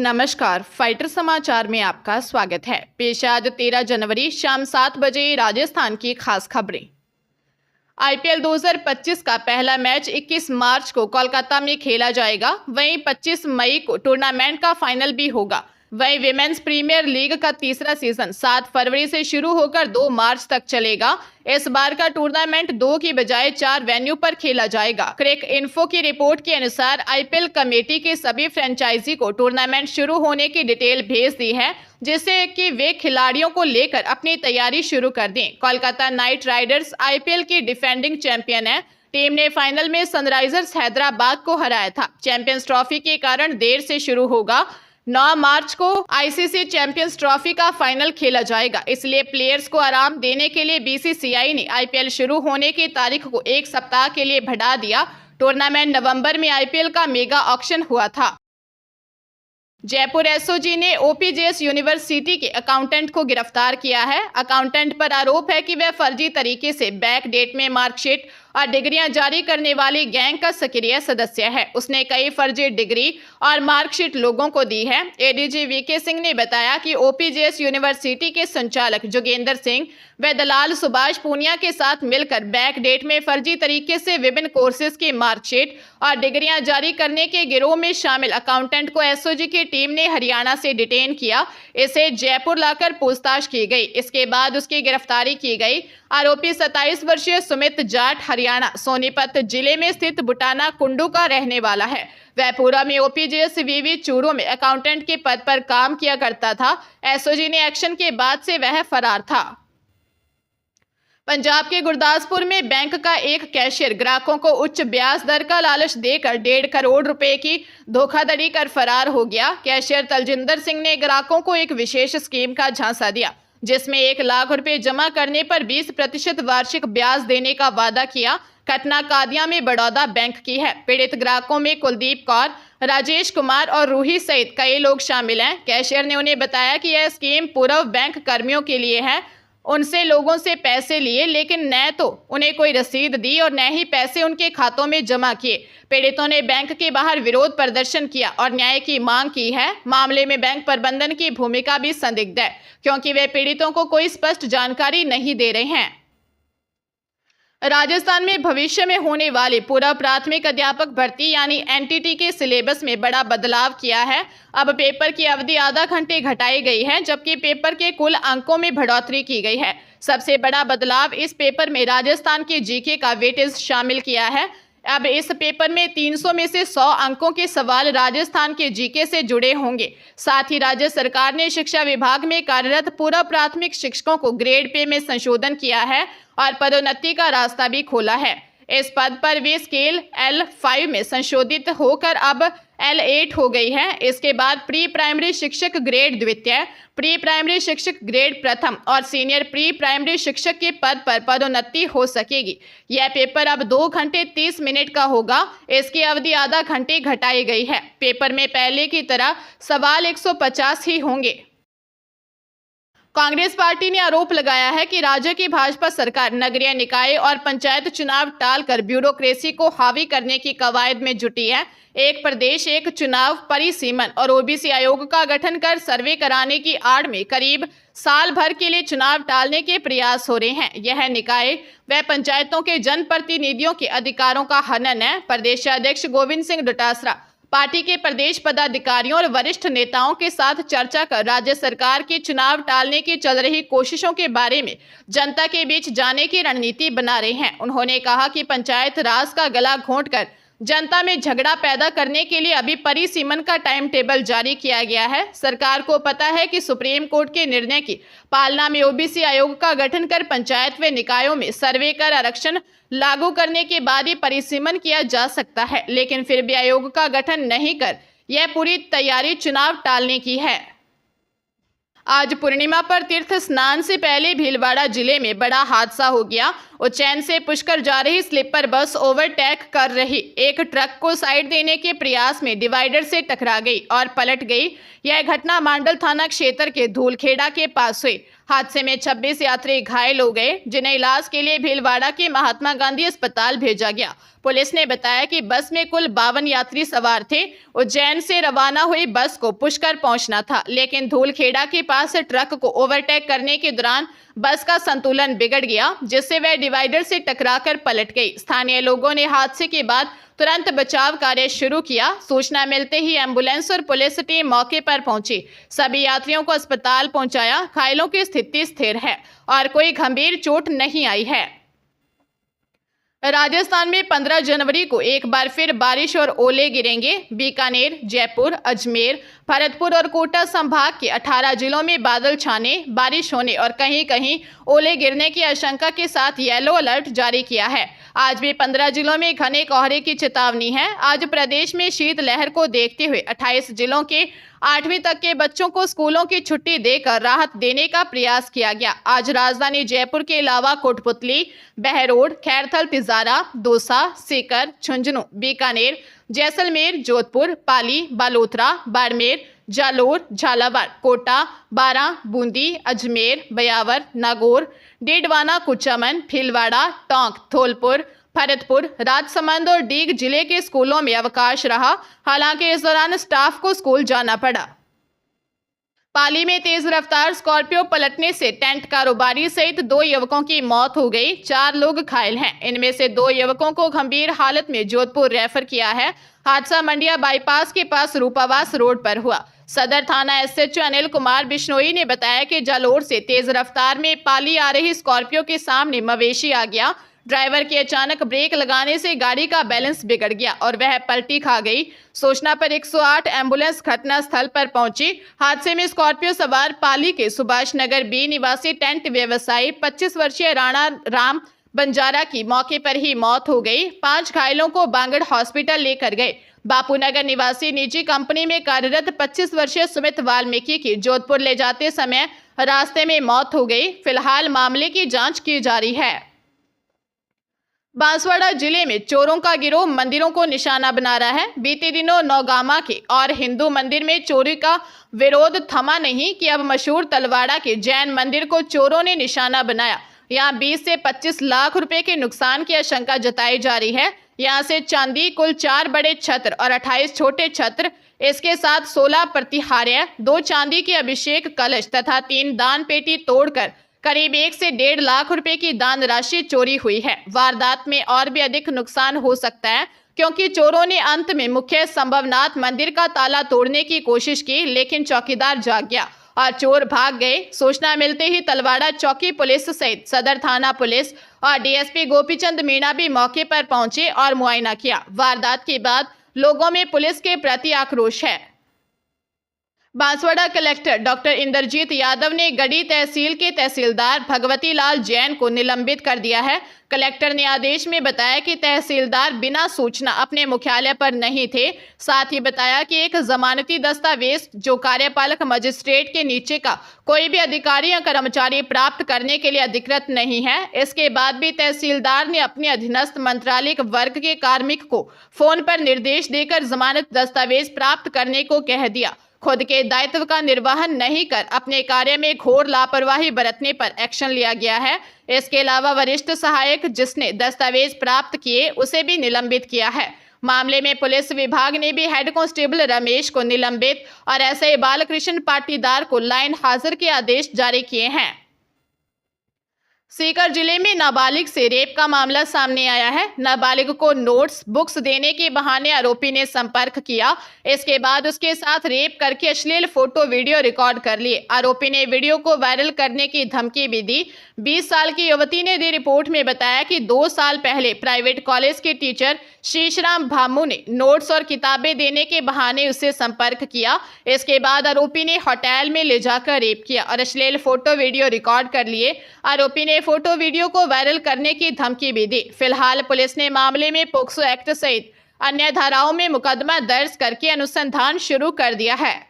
नमस्कार, फाइटर समाचार में आपका स्वागत है। पेश आज 13 जनवरी शाम 7 बजे राजस्थान की खास खबरें। आईपीएल 2025 का पहला मैच 21 मार्च को कोलकाता में खेला जाएगा। वहीं 25 मई को टूर्नामेंट का फाइनल भी होगा। वहीं विमेंस प्रीमियर लीग का तीसरा सीजन 7 फरवरी से शुरू होकर 2 मार्च तक चलेगा। इस बार का टूर्नामेंट 2 की बजाय 4 वेन्यू पर खेला जाएगा। क्रिक इन्फो की रिपोर्ट के अनुसार आईपीएल कमेटी के सभी फ्रेंचाइजी को टूर्नामेंट शुरू होने की डिटेल भेज दी है, जिससे कि वे खिलाड़ियों को लेकर अपनी तैयारी शुरू कर दें। कोलकाता नाइट राइडर्स आईपीएल की डिफेंडिंग चैंपियन है। टीम ने फाइनल में सनराइजर्स हैदराबाद को हराया था। चैंपियंस ट्रॉफी के कारण देर से शुरू होगा। 9 मार्च को आईसीसी चैंपियंस ट्रॉफी का फाइनल खेला जाएगा, इसलिए प्लेयर्स को आराम देने के लिए बीसीसीआई ने आईपीएल शुरू होने की तारीख को 1 सप्ताह के लिए बढ़ा दिया। टूर्नामेंट नवंबर में आईपीएल का मेगा ऑक्शन हुआ था। जयपुर एसओजी ने ओपीजेएस यूनिवर्सिटी के अकाउंटेंट को गिरफ्तार किया है। अकाउंटेंट पर आरोप है कि वह फर्जी तरीके से बैक डेट में मार्कशीट और डिग्रियां जारी करने वाली गैंग का सक्रिय सदस्य है। उसने कई फर्जी डिग्री और मार्कशीट लोगों को दी है। एडीजी वीके सिंह ने बताया कि ओपीजेएस यूनिवर्सिटी के संचालक जोगेंद्र सिंह व दलाल सुभाष पूनिया के साथ मिलकर बैक डेट में फर्जी तरीके से विभिन्न कोर्सेज की मार्कशीट और डिग्रियां जारी करने के गिरोह में शामिल अकाउंटेंट को एसओजी की टीम ने हरियाणा से डिटेन किया। इसे जयपुर लाकर पूछताछ की गई। इसके बाद उसकी गिरफ्तारी की गई। आरोपी 27 वर्षीय सुमित जाट हरियाणा सोनीपत जिले में स्थित बुटाना कुंडू का रहने वाला है। वह पूर्व में ओपीजेएस वीवी चूरू में अकाउंटेंट के पद पर काम किया करता था। एसओजी ने एक्शन के बाद से वह फरार था। पंजाब के गुरदासपुर में बैंक का एक कैशियर ग्राहकों को उच्च ब्याज दर का लालच देकर 1.5 करोड़ रुपए की धोखाधड़ी कर फरार हो गया। कैशियर तलजिंदर सिंह ने ग्राहकों को एक विशेष स्कीम का झांसा दिया, जिसमें 1 लाख रुपए जमा करने पर 20% वार्षिक ब्याज देने का वादा किया। घटना कादियां में बड़ौदा बैंक की है। पीड़ित ग्राहकों में कुलदीप कौर, राजेश कुमार और रूही सहित कई लोग शामिल हैं। कैशियर ने उन्हें बताया कि यह स्कीम पूर्व बैंक कर्मियों के लिए है। उनसे लोगों से पैसे लिए, लेकिन न तो उन्हें कोई रसीद दी और न ही पैसे उनके खातों में जमा किए। पीड़ितों ने बैंक के बाहर विरोध प्रदर्शन किया और न्याय की मांग की है। मामले में बैंक प्रबंधन की भूमिका भी संदिग्ध है, क्योंकि वे पीड़ितों को कोई स्पष्ट जानकारी नहीं दे रहे हैं। राजस्थान में भविष्य में होने वाली पूर्व प्राथमिक अध्यापक भर्ती यानी एनटीटी के सिलेबस में बड़ा बदलाव किया है। अब पेपर की अवधि आधा घंटे घटाई गई है, जबकि पेपर के कुल अंकों में बढ़ोतरी की गई है। सबसे बड़ा बदलाव इस पेपर में राजस्थान के जीके का वेटेज शामिल किया है। अब इस पेपर में 300 में से 100 अंकों के सवाल राजस्थान के जीके से जुड़े होंगे। साथ ही राज्य सरकार ने शिक्षा विभाग में कार्यरत पूर्व प्राथमिक शिक्षकों को ग्रेड पे में संशोधन किया है और पदोन्नति का रास्ता भी खोला है। इस पद पर वे स्केल L5 में संशोधित होकर अब L8 हो गई है। इसके बाद प्री प्राइमरी शिक्षक ग्रेड द्वितीय, प्री प्राइमरी शिक्षक ग्रेड प्रथम और सीनियर प्री प्राइमरी शिक्षक के पद पर पदोन्नति हो सकेगी। यह पेपर अब 2 घंटे 30 मिनट का होगा। इसकी अवधि आधा घंटे घटाई गई है। पेपर में पहले की तरह सवाल 150 ही होंगे। कांग्रेस पार्टी ने आरोप लगाया है कि राज्य की भाजपा सरकार नगरीय निकाय और पंचायत चुनाव टालकर ब्यूरोक्रेसी को हावी करने की कवायद में जुटी है। एक प्रदेश एक चुनाव परिसीमन और ओबीसी आयोग का गठन कर सर्वे कराने की आड़ में करीब साल भर के लिए चुनाव टालने के प्रयास हो रहे हैं। यह निकाय व पंचायतों के जनप्रतिनिधियों के अधिकारों का हनन है। प्रदेशाध्यक्ष गोविंद सिंह डोटासरा पार्टी के प्रदेश पदाधिकारियों और वरिष्ठ नेताओं के साथ चर्चा कर राज्य सरकार की चुनाव टालने की चल रही कोशिशों के बारे में जनता के बीच जाने की रणनीति बना रहे हैं। उन्होंने कहा कि पंचायत राज का गला घोंटकर जनता में झगड़ा पैदा करने के लिए अभी परिसीमन का टाइम टेबल जारी किया गया है। सरकार को पता है कि सुप्रीम कोर्ट के निर्णय की पालना में ओबीसी आयोग का गठन कर पंचायत व निकायों में सर्वे कर आरक्षण लागू करने के बाद ही परिसीमन किया जा सकता है, लेकिन फिर भी आयोग का गठन नहीं कर यह पूरी तैयारी चुनाव टालने की है। आज पूर्णिमा पर तीर्थ स्नान से पहले भीलवाड़ा जिले में बड़ा हादसा हो गया। उज्जैन से पुष्कर जा रही स्लीपर बस ओवरटेक कर रही एक ट्रक को साइड देने के प्रयास में डिवाइडर से टकरा गई और पलट गई। यह घटना मांडल थाना क्षेत्र के धूलखेड़ा के पास हुई। हादसे में 26 यात्री घायल हो गए, जिन्हें इलाज के लिए भीलवाड़ा के महात्मा गांधी अस्पताल भेजा गया। पुलिस ने बताया कि बस में कुल 52 यात्री सवार थे। उज्जैन से रवाना हुई बस को पुष्कर पहुंचना था, लेकिन धूलखेड़ा के पास ट्रक को ओवरटेक करने के दौरान बस का संतुलन बिगड़ गया, जिससे वह डिवाइडर से टकराकर पलट गई। स्थानीय लोगों ने हादसे के बाद तुरंत बचाव कार्य शुरू किया। सूचना मिलते ही एम्बुलेंस और पुलिस टीम मौके पर पहुंची। सभी यात्रियों को अस्पताल पहुंचाया। घायलों की स्थिति स्थिर है और कोई गंभीर चोट नहीं आई है। राजस्थान में 15 जनवरी को एक बार फिर बारिश और ओले गिरेंगे। बीकानेर, जयपुर, अजमेर, भरतपुर और कोटा संभाग के 18 जिलों में बादल छाने, बारिश होने और कहीं कहीं ओले गिरने की आशंका के साथ येलो अलर्ट जारी किया है। आज भी 15 जिलों में घने कोहरे की चेतावनी है। आज प्रदेश में शीतलहर को देखते हुए 28 जिलों के 8वीं तक के बच्चों को स्कूलों की छुट्टी देकर राहत देने का प्रयास किया गया। आज राजधानी जयपुर के अलावा कोटपुतली, बहरोड, खैरथल, तिजारा, दौसा, सीकर, झुंझुनू, बीकानेर, जैसलमेर, जोधपुर, पाली, बालोतरा, बाड़मेर, जालोर, झालावाड़, कोटा, बारां, बूंदी, अजमेर, बयावर, नागौर, डीडवाना, कुचामन, भीलवाड़ा, टोंक, धौलपुर, भरतपुर, राजसमंद और डीग जिले के स्कूलों में अवकाश रहा। हालांकि इस दौरान स्टाफ को स्कूल जाना पड़ा। पाली में तेज रफ्तार स्कॉर्पियो पलटने से टेंट कारोबारी सहित 2 युवकों की मौत हो गई। 4 लोग घायल हैं। इनमें से 2 युवकों को गंभीर हालत में जोधपुर रेफर किया है। हादसा मंडिया बाईपास के पास रूपावास रोड पर हुआ। सदर थाना SHO अनिल कुमार बिश्नोई ने बताया कि जालोर से तेज रफ्तार में पाली आ रही स्कॉर्पियो के सामने मवेशी आ गया। ड्राइवर के अचानक ब्रेक लगाने से गाड़ी का बैलेंस बिगड़ गया और वह पलटी खा गई। सूचना पर 108 एम्बुलेंस घटनास्थल पर पहुंची। हादसे में स्कॉर्पियो सवार पाली के सुभाष नगर B निवासी टेंट व्यवसायी 25 वर्षीय राणा राम बंजारा की मौके पर ही मौत हो गई। 5 घायलों को बांगड़ हॉस्पिटल लेकर गए। बापूनगर निवासी निजी कंपनी में कार्यरत 25 वर्षीय सुमित वाल्मीकि की जोधपुर ले जाते समय रास्ते में मौत हो गई। फिलहाल मामले की जांच की जा रही है। बांसवाड़ा जिले में चोरों का गिरोह मंदिरों को निशाना बना रहा है। बीते दिनों नौगामा के और हिंदू मंदिर में चोरी का विरोध थमा नहीं कि अब मशहूर तलवाड़ा के जैन मंदिर को चोरों ने निशाना बनाया। यहां 20 से 25 लाख रुपए के नुकसान की आशंका जताई जा रही है। यहां से चांदी कुल 4 बड़े छत्र और 28 छोटे छत्र, इसके साथ 16 प्रतिहार्य, 2 चांदी के अभिषेक कलश तथा 3 दान पेटी तोड़कर करीब 1 से 1.5 लाख रुपए की दान राशि चोरी हुई है। वारदात में और भी अधिक नुकसान हो सकता है, क्योंकि चोरों ने अंत में मुख्य संभवनाथ मंदिर का ताला तोड़ने की कोशिश की, लेकिन चौकीदार जाग गया और चोर भाग गए। सूचना मिलते ही तलवाड़ा चौकी पुलिस सहित सदर थाना पुलिस और DSP गोपीचंद मीणा भी मौके पर पहुंचे और मुआयना किया। वारदात के बाद लोगों में पुलिस के प्रति आक्रोश है। बांसवाड़ा कलेक्टर डॉक्टर इंद्रजीत यादव ने गढ़ी तहसील के तहसीलदार भगवती लाल जैन को निलंबित कर दिया है। कलेक्टर ने आदेश में बताया कि तहसीलदार बिना सूचना अपने मुख्यालय पर नहीं थे। साथ ही बताया कि एक जमानती दस्तावेज जो कार्यपालक मजिस्ट्रेट के नीचे का कोई भी अधिकारी या कर्मचारी प्राप्त करने के लिए अधिकृत नहीं है। इसके बाद भी तहसीलदार ने अपने अधीनस्थ मंत्रालयिक वर्ग के कार्मिक को फोन पर निर्देश देकर जमानत दस्तावेज प्राप्त करने को कह दिया। खुद के दायित्व का निर्वहन नहीं कर अपने कार्य में घोर लापरवाही बरतने पर एक्शन लिया गया है। इसके अलावा वरिष्ठ सहायक जिसने दस्तावेज प्राप्त किए उसे भी निलंबित किया है। मामले में पुलिस विभाग ने भी हेड कांस्टेबल रमेश को निलंबित और SI बालकृष्ण पाटीदार को लाइन हाजिर के आदेश जारी किए हैं। सीकर जिले में नाबालिग से रेप का मामला सामने आया है। नाबालिग को नोट्स, बुक्स देने के बहाने आरोपी ने संपर्क किया। इसके बाद उसके साथ रेप करके अश्लील फोटो वीडियो रिकॉर्ड कर लिए। आरोपी ने वीडियो को वायरल करने की धमकी भी दी। 20 साल की युवती ने दी रिपोर्ट में बताया कि 2 साल पहले प्राइवेट कॉलेज के टीचर शीशराम भामू ने नोट्स और किताबें देने के बहाने उससे संपर्क किया। इसके बाद आरोपी ने होटल में ले जाकर रेप किया और अश्लील फोटो वीडियो रिकॉर्ड कर लिए। आरोपी ने फोटो वीडियो को वायरल करने की धमकी भी दी। फिलहाल पुलिस ने मामले में पोक्सो एक्ट सहित अन्य धाराओं में मुकदमा दर्ज करके अनुसंधान शुरू कर दिया है।